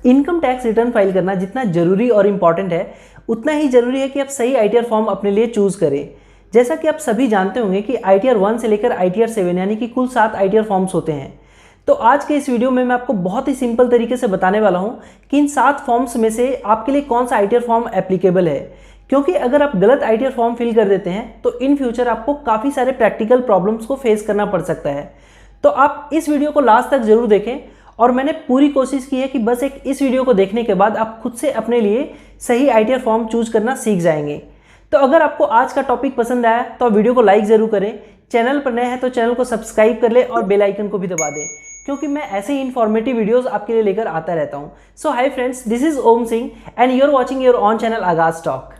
Income tax return file करना जितना जरूरी और इम्पॉर्टेंट है, उतना ही जरूरी है कि आप सही आईटीआर फॉर्म अपने लिए चूज करें। जैसा कि आप सभी जानते होंगे कि आईटीआर 1 से लेकर आईटीआर 7 यानी कि कुल 7 आईटीआर फॉर्म्स होते हैं। तो आज के इस वीडियो में मैं आपको बहुत ही सिंपल तरीके से बताने वाला हूं कि इन 7 फॉर्म्स में से आपके लिए कौन सा आईटीआर फॉर्म एप्लीकेबल है। क्योंकि अगर आप गलत आईटीआर फॉर्म फिल कर देते हैं तो इन फ्यूचर आपको काफ़ी सारे प्रैक्टिकल प्रॉब्लम्स को फेस करना पड़ सकता है। तो आप इस वीडियो को लास्ट तक जरूर देखें और मैंने पूरी कोशिश की है कि बस एक इस वीडियो को देखने के बाद आप खुद से अपने लिए सही आईटीआर फॉर्म चूज करना सीख जाएंगे। तो अगर आपको आज का टॉपिक पसंद आया तो वीडियो को लाइक जरूर करें, चैनल पर नए हैं तो चैनल को सब्सक्राइब कर ले और बेल आइकन को भी दबा दें, क्योंकि मैं ऐसे ही इन्फॉर्मेटिव वीडियोस आपके लिए लेकर आता रहता हूं। So hi friends, this is Om Singh and you are watching your own channel Aagaz talk.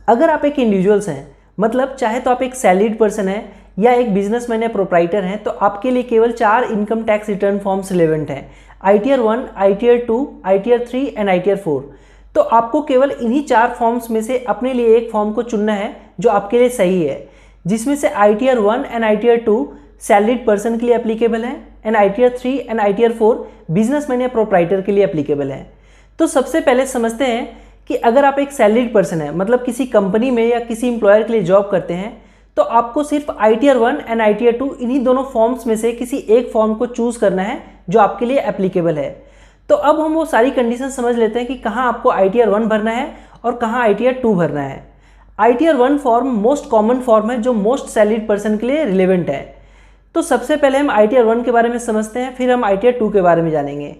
अगर आप एक इंडिविजुअल्स हैं, मतलब चाहे तो आप एक सैलरीड पर्सन है या एक बिजनेसमैन या प्रोप्राइटर हैं, तो आपके लिए केवल 4 income tax return forms relevant हैं, ITR 1, ITR 2, ITR 3 and ITR 4। तो आपको केवल इन्हीं 4 फॉर्म्स में से अपने लिए एक फॉर्म को चुनना है जो आपके लिए सही है, जिसमें से ITR 1 and ITR 2 salaried person के लिए एप्लीकेबल है and ITR 3 and ITR 4 businessman या प्रोप्राइटर के लिए एप्लीकेबल है। तो सबसे पहले समझते हैं कि अगर आप एक सैलरीड पर्सन है, मतलब किसी कंपनी में या किसी एम्प्लॉयर के लिए जॉब करते हैं, तो आपको सिर्फ आईटीआर 1 एंड आईटीआर 2 इन्हीं दोनों फॉर्म्स में से किसी एक फॉर्म को चूज करना है जो आपके लिए एप्लीकेबल है। तो अब हम वो सारी कंडीशन समझ लेते हैं कि कहाँ आपको आईटीआर 1 भरना है और कहाँ आईटीआर 2 भरना है। ITR 1 form most common form है जो मोस्ट सैलरीड पर्सन के लिए रिलेवेंट है। तो सबसे पहले हम आईटीआर 1 के बारे में समझते हैं, फिर हम आईटीआर 2 के बारे में जानेंगे।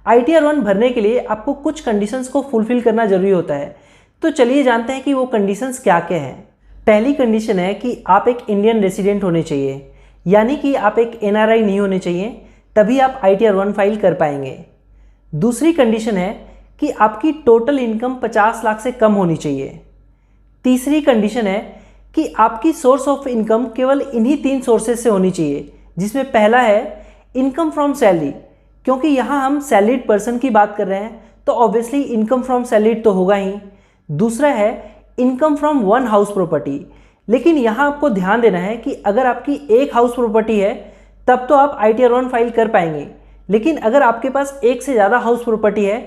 आईटीआर 1 भरने के लिए आपको कुछ कंडीशंस को फुलफिल करना जरूरी होता है। तो चलिए जानते हैं कि वो कंडीशंस क्या क्या हैं। पहली कंडीशन है कि आप एक इंडियन रेसिडेंट होने चाहिए, यानी कि आप एक एनआरआई नहीं होने चाहिए, तभी आप आईटीआर 1 फाइल कर पाएंगे। दूसरी कंडीशन है कि आपकी टोटल इनकम 50 लाख से कम होनी चाहिए। तीसरी कंडीशन है कि आपकी सोर्स ऑफ इनकम केवल इन्हीं 3 सोर्सेज से होनी चाहिए, जिसमें पहला है इनकम फ्रॉम सैलरी, क्योंकि यहाँ हम सैलरीड पर्सन की बात कर रहे हैं तो ऑब्वियसली इनकम फ्रॉम सैलरीड तो होगा ही। दूसरा है income from one house property, लेकिन यहाँ आपको ध्यान देना है कि अगर आपकी एक हाउस प्रॉपर्टी है तब तो आप आईटीआर 1 फाइल कर पाएंगे, लेकिन अगर आपके पास एक से ज़्यादा हाउस प्रॉपर्टी है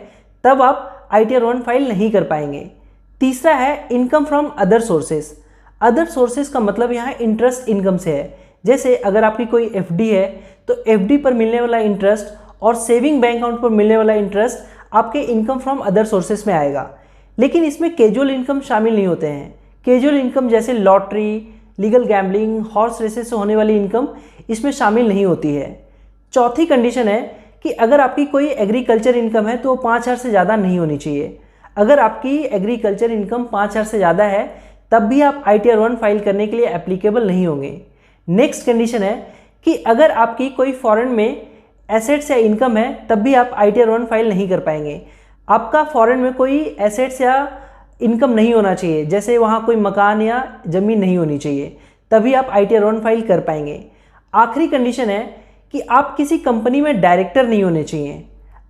तब आप आईटीआर 1 फाइल नहीं कर पाएंगे। तीसरा है income from other sources. Other sources का मतलब यहाँ इंटरेस्ट इनकम से है। जैसे अगर आपकी कोई एफडी है तो एफडी पर मिलने वाला इंटरेस्ट और सेविंग बैंक अकाउंट पर मिलने वाला इंटरेस्ट आपके इनकम फ्रॉम अदर सोर्सेज में आएगा। लेकिन इसमें कैजुअल इनकम शामिल नहीं होते हैं। कैजुअल इनकम जैसे lottery, legal gambling, horse races से होने वाली इनकम इसमें शामिल नहीं होती है। चौथी कंडीशन है कि अगर आपकी कोई एग्रीकल्चर इनकम है तो वो 5,000 से ज़्यादा नहीं होनी चाहिए। अगर आपकी एग्रीकल्चर इनकम 5,000 से ज़्यादा है तब भी आप आईटीआर 1 फाइल करने के लिए एप्लीकेबल नहीं होंगे। नेक्स्ट कंडीशन है कि अगर आपकी कोई फॉरेन में एसेट्स या इनकम है तब भी आप आईटीआर 1 फाइल नहीं कर पाएंगे। आपका फॉरेन में कोई एसेट्स या इनकम नहीं होना चाहिए, जैसे वहाँ कोई मकान या ज़मीन नहीं होनी चाहिए, तभी आप आईटीआर 1 फाइल कर पाएंगे। आखिरी कंडीशन है कि आप किसी कंपनी में डायरेक्टर नहीं होने चाहिए।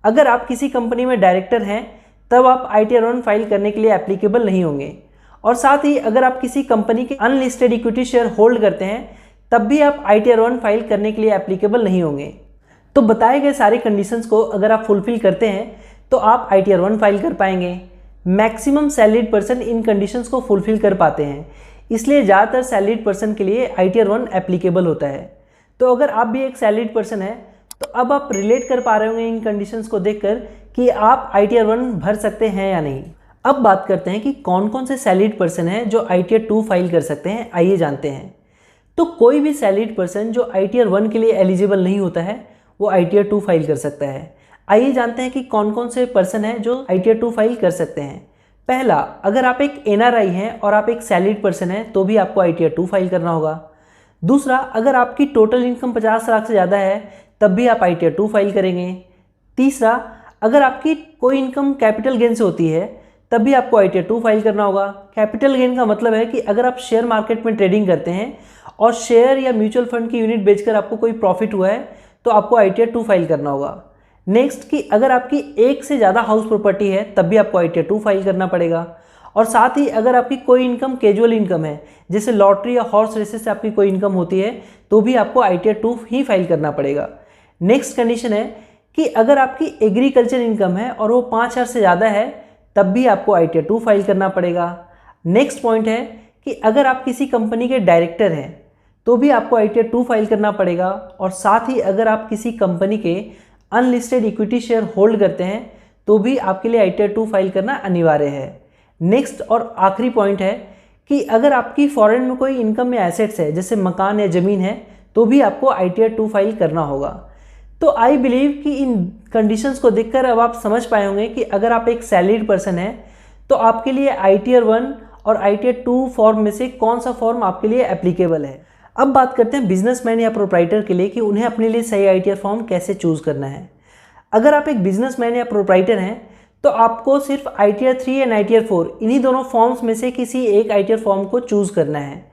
अगर आप किसी कंपनी में डायरेक्टर हैं तब आप आईटीआर 1 फाइल करने के लिए एप्लीकेबल नहीं होंगे। और साथ ही अगर आप किसी कंपनी के अनलिस्टेड इक्विटी शेयर होल्ड करते हैं तब भी आप आईटीआर 1 फाइल करने के लिए एप्लीकेबल नहीं होंगे। तो बताए गए सारे कंडीशंस को अगर आप फुलफिल करते हैं तो आप आईटीआर 1 फाइल कर पाएंगे। Maximum salaried person in conditions को फुलफिल कर पाते हैं, इसलिए ज़्यादातर सैलरीड पर्सन के लिए आईटीआर 1 एप्लीकेबल होता है। तो अगर आप भी एक सैलरीड पर्सन है तो अब आप रिलेट कर पा रहे होंगे इन कंडीशंस को देखकर कि आप आईटीआर 1 भर सकते हैं या नहीं। अब बात करते हैं कि कौन कौन से सैलरीड पर्सन हैं जो आईटीआर 2 फाइल कर सकते हैं। आइए जानते हैं। तो कोई भी सैलरीड पर्सन जो आईटीआर 1 के लिए एलिजिबल नहीं होता है वो आईटीआर 2 फाइल कर सकता है। आइए जानते हैं कि कौन कौन से पर्सन हैं जो आईटीआर 2 फाइल कर सकते हैं। पहला, अगर आप एक एनआरआई हैं और आप एक सैलरीड पर्सन हैं तो भी आपको आईटीआर 2 फाइल करना होगा। दूसरा, अगर आपकी टोटल इनकम 50 लाख से ज़्यादा है तब भी आप आईटीआर 2 फाइल करेंगे। तीसरा, अगर आपकी कोई इनकम कैपिटल गेन से होती है तब भी आपको आईटीआर 2 फाइल करना होगा। कैपिटल गेन का मतलब है कि अगर आप शेयर मार्केट में ट्रेडिंग करते हैं और शेयर या म्यूचुअल फंड की यूनिट बेचकर आपको कोई प्रॉफिट हुआ है तो आपको आईटीआर 2 फाइल करना होगा। नेक्स्ट, कि अगर आपकी एक से ज़्यादा हाउस प्रॉपर्टी है तब भी आपको आईटीआर 2 फाइल करना पड़ेगा। और साथ ही अगर आपकी कोई इनकम कैजुअल इनकम है, जैसे लॉटरी या हॉर्स रेसेस से आपकी कोई इनकम होती है, तो भी आपको ITR 2 ही फाइल करना पड़ेगा। नेक्स्ट कंडीशन है कि अगर आपकी एग्रीकल्चर इनकम है और वो 5,000 से ज़्यादा है, तब भी आपको ITR 2 फाइल करना पड़ेगा। नेक्स्ट पॉइंट है कि अगर आप किसी कंपनी के डायरेक्टर हैं, तो भी आपको ITR 2 फाइल करना पड़ेगा। और साथ ही अगर आप किसी कंपनी के अनलिस्टेड इक्विटी शेयर होल्ड करते हैं, तो भी आपके लिए ITR 2 फाइल करना अनिवार्य है। नेक्स्ट और आखिरी पॉइंट है कि अगर आपकी फॉरेन में कोई इनकम में एसेट्स है, जैसे मकान या ज़मीन है, तो भी आपको ITR 2 फाइल करना होगा। तो आई बिलीव कि इन कंडीशंस को देखकर अब आप समझ पाए होंगे कि अगर आप एक सैलरीड पर्सन हैं, तो आपके लिए ITR 1 और ITR 2 फॉर्म में से कौन सा फॉर्म आपके लिए एप्लीकेबल है। अब बात करते हैं बिजनेसमैन या प्रोप्राइटर के लिए कि उन्हें अपने लिए सही ITR फॉर्म कैसे चूज़ करना है। अगर आप एक बिजनेसमैन या प्रोप्राइटर हैं, तो आपको सिर्फ ITR 3 एंड ITR 4 इन्हीं दोनों फॉर्म्स में से किसी एक ITR फॉर्म को चूज़ करना है।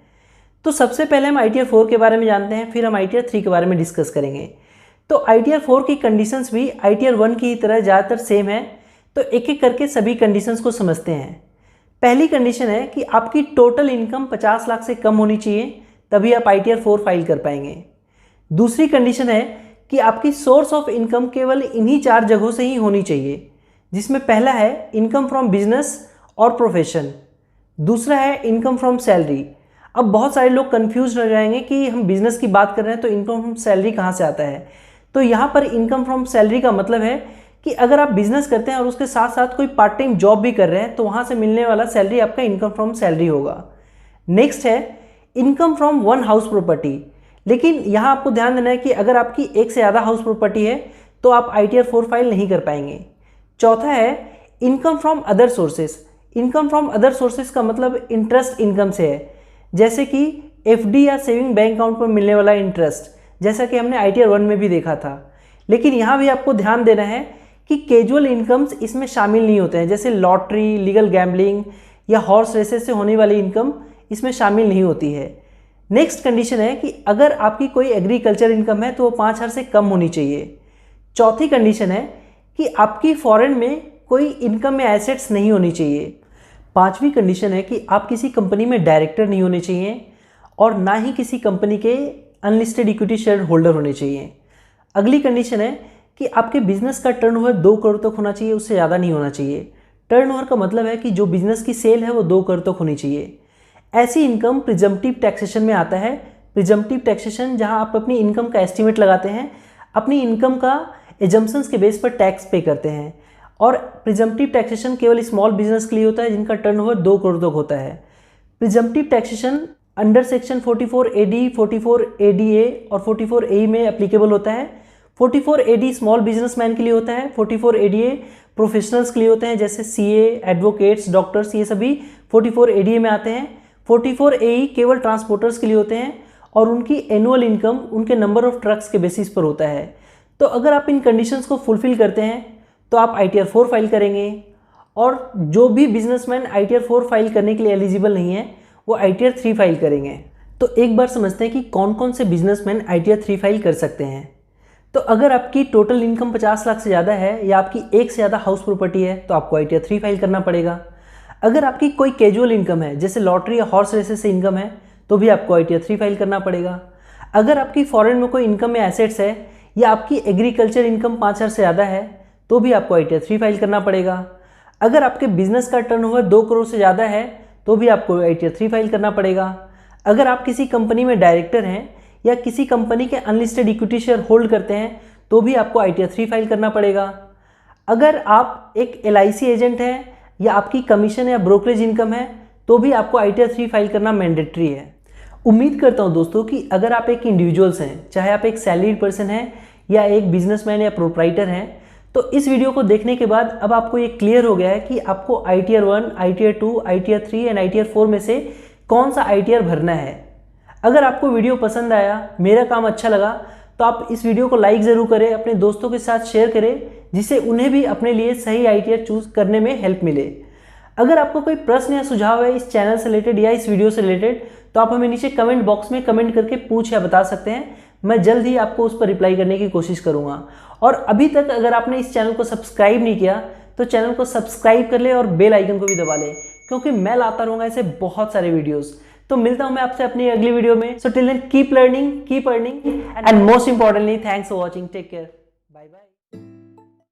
तो सबसे पहले हम ITR 4 के बारे में जानते हैं, फिर हम ITR 3 के बारे में डिस्कस करेंगे। तो ITR 4 की कंडीशंस भी ITR 1 की तरह ज़्यादातर सेम है। तो एक एक करके सभी कंडीशंस को समझते हैं। पहली कंडीशन है कि आपकी टोटल इनकम 50 लाख से कम होनी चाहिए, तभी आप ITR 4 फाइल कर पाएंगे। दूसरी कंडीशन है कि आपकी सोर्स ऑफ इनकम केवल इन्हीं 4 जगहों से ही होनी चाहिए, जिसमें पहला है इनकम फ्रॉम बिजनेस और प्रोफेशन, दूसरा है इनकम फ्रॉम सैलरी। अब बहुत सारे लोग कंफ्यूज हो जाएंगे कि हम बिजनेस की बात कर रहे हैं तो इनकम फ्रॉम सैलरी कहाँ से आता है। तो यहाँ पर इनकम फ्रॉम सैलरी का मतलब है कि अगर आप बिजनेस करते हैं और उसके साथ साथ कोई पार्ट टाइम जॉब भी कर रहे हैं, तो वहाँ से मिलने वाला सैलरी आपका इनकम फ्रॉम सैलरी होगा। नेक्स्ट है income from one house property, लेकिन यहाँ आपको ध्यान देना है कि अगर आपकी एक से ज़्यादा हाउस प्रॉपर्टी है, तो आप ITR 4 फाइल नहीं कर पाएंगे। चौथा है income from other sources. Income from other sources का मतलब इंटरेस्ट इनकम से है, जैसे कि FD या सेविंग बैंक अकाउंट पर मिलने वाला इंटरेस्ट, जैसा कि हमने ITR 1 में भी देखा था। लेकिन यहाँ भी आपको ध्यान देना है कि कैजुअल इनकम्स इसमें शामिल नहीं होते हैं, जैसे लॉटरी, लीगल गैम्बलिंग या हॉर्स रेसेस से होने वाली इनकम इसमें शामिल नहीं होती है। नेक्स्ट कंडीशन है कि अगर आपकी कोई एग्रीकल्चर इनकम है, तो वो 5,000 से कम होनी चाहिए। चौथी कंडीशन है कि आपकी फॉरेन में कोई इनकम में एसेट्स नहीं होनी चाहिए। पांचवी कंडीशन है कि आप किसी कंपनी में डायरेक्टर नहीं होने चाहिए और ना ही किसी कंपनी के अनलिस्टेड इक्विटी शेयर होल्डर होने चाहिए। अगली कंडीशन है कि आपके बिजनेस का टर्नओवर 2 करोड़ तक होना चाहिए, उससे ज़्यादा नहीं होना चाहिए। टर्नओवर का मतलब है कि जो बिजनेस की सेल है वो 2 करोड़ तक होनी चाहिए। ऐसी इनकम प्रिजम्पटिव टैक्सेशन में आता है। प्रिजम्पटिव टैक्सेशन जहां आप अपनी इनकम का एस्टीमेट लगाते हैं, अपनी इनकम का एजम्पशंस के बेस पर टैक्स पे करते हैं। और प्रिजम्पटिव टैक्सेशन केवल स्मॉल बिजनेस के लिए होता है जिनका टर्नओवर 2 करोड़ तक होता है। Presumptive taxation under section 44 AD, 44 ADA और 44 AE में एप्लीकेबल होता है। 44 AD स्मॉल बिजनेसमैन के लिए होता है, 44 ADA प्रोफेशनल्स के लिए होते हैं, जैसे CA, एडवोकेट्स, डॉक्टर्स, ये सभी 44 ADA में आते हैं। 44 AE केवल ट्रांसपोर्टर्स के लिए होते हैं और उनकी एनुअल इनकम उनके नंबर ऑफ ट्रक्स के बेसिस पर होता है। तो अगर आप इन कंडीशंस को फुलफिल करते हैं, तो आप ITR 4 फाइल करेंगे। और जो भी बिजनेसमैन ITR 4 फाइल करने के लिए एलिजिबल नहीं है, वो ITR 3 फाइल करेंगे। तो एक बार समझते हैं कि कौन कौन से बिजनेसमैन ITR 3 फाइल कर सकते हैं। तो अगर आपकी टोटल इनकम 50 लाख से ज़्यादा है या आपकी एक से ज़्यादा हाउस प्रॉपर्टी है, तो आपको ITR 3 फाइल करना पड़ेगा। अगर आपकी कोई कैजुअल इनकम है, जैसे लॉटरी या हॉर्स रेसेस से इनकम है, तो भी आपको ITR 3 फाइल करना पड़ेगा। अगर आपकी फॉरेन में कोई इनकम में एसेट्स है या आपकी एग्रीकल्चर इनकम 5,000 से ज़्यादा है, तो भी आपको ITR 3 फाइल करना पड़ेगा। अगर आपके बिजनेस का टर्नओवर 2 करोड़ से ज़्यादा है, तो भी आपको ITR 3 फाइल करना पड़ेगा। अगर आप किसी कंपनी में डायरेक्टर हैं या किसी कंपनी के अनलिस्टेड इक्विटी शेयर होल्ड करते हैं, तो भी आपको ITR 3 फाइल करना पड़ेगा। अगर आप एक LIC एजेंट हैं या आपकी कमीशन या ब्रोकरेज इनकम है, तो भी आपको ITR 3 फाइल करना मैंडेटरी है। उम्मीद करता हूं दोस्तों कि अगर आप एक इंडिविजुअल्स हैं, चाहे आप एक सैलरीड पर्सन हैं या एक बिजनेसमैन या प्रोप्राइटर हैं, तो इस वीडियो को देखने के बाद अब आपको ये क्लियर हो गया है कि आपको ITR 1, ITR 2, ITR 3 and ITR 4 में से कौन सा ITR भरना है। अगर आपको वीडियो पसंद आया, मेरा काम अच्छा लगा, तो आप इस वीडियो को लाइक ज़रूर करें, अपने दोस्तों के साथ शेयर करें, जिससे उन्हें भी अपने लिए सही ITR चूज़ करने में हेल्प मिले। अगर आपको कोई प्रश्न या सुझाव है इस चैनल से रिलेटेड या इस वीडियो से रिलेटेड, तो आप हमें नीचे कमेंट बॉक्स में कमेंट करके पूछ या बता सकते हैं। मैं जल्द ही आपको उस पर रिप्लाई करने की कोशिश करूंगा। और अभी तक अगर आपने इस चैनल को सब्सक्राइब नहीं किया, तो चैनल को सब्सक्राइब कर ले और बेल आइकन को भी दबा ले, क्योंकि मैं लाता रहूँगा ऐसे बहुत सारे वीडियोस। तो मिलता हूँ मैं आपसे अपनी अगली वीडियो में। So till then keep learning, keep earning and most importantly thanks for watching. Take care, bye bye.